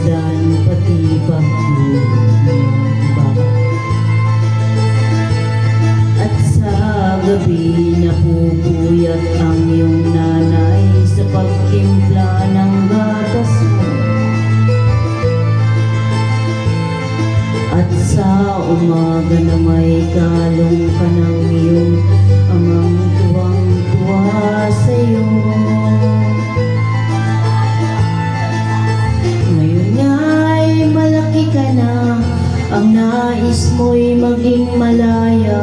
ulan pati pagdulong iba. At sa gabi napupuyat ang iyong nanay sa pagtimpla ng gatas mo. At sa umaga na may kalong ka ng iyong amang tuwang-tuwa sa'yo. Ngayon nga'y malaki ka na, ang nais mo'y maging malaya.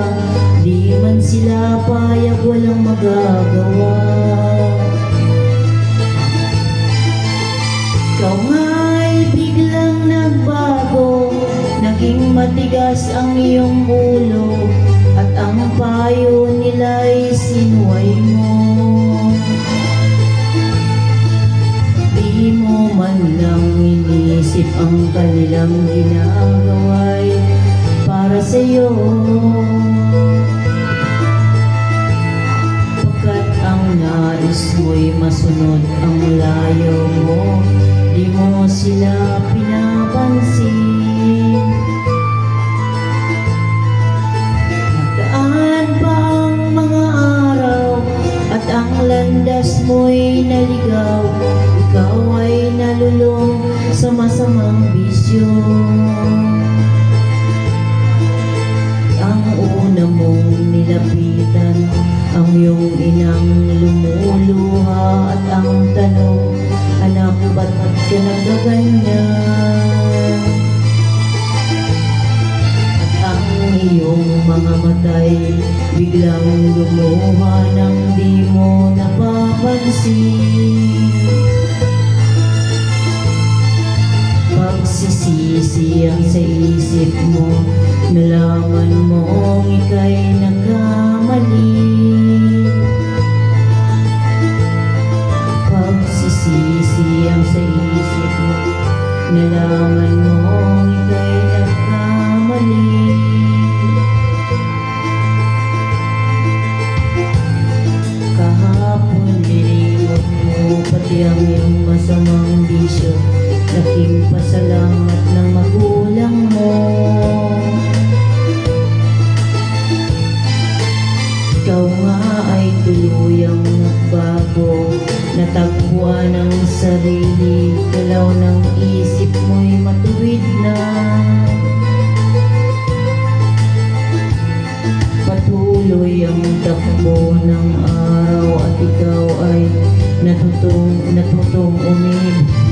Di man sila payag, walang magagawa. Ikaw nga'y biglang nagbago, naging matigas ang iyong ulo, at ang payo nila'y sinuway mo. Di mo man lang inisip ang kanilang ginagawa'y para sa'yo. Pagkat ang nais mo'y masunod ang layo mo, di mo sila pinapansin. Nagdaan pa ang mga araw at ang landas mo'y naligaw. Ikaw ay nalulong sa masamang bisyo. Ang una mong nilapitan ang iyong inang lumuluha, at ang tanong, anak, ba't ka nagaganyan? At ang iyong mga matay biglang lumuha nang di mo napapansin. Pagsisisi ang sa isip mo, nalaman mong ika'y nagkamali. Pagsisisi ang sa isip mo, nalaman mong ika'y nagkamali. Kahapon nilimot mo pati ang iyong masamang bisyo, laking pasalamat ng magulang mo. Ikaw nga ay tuluyang nagbago, natagpuan ang sarili, galaw ng isip mo'y matuwid na. Patuloy ang takbo ng araw at ikaw ay natutong umibig.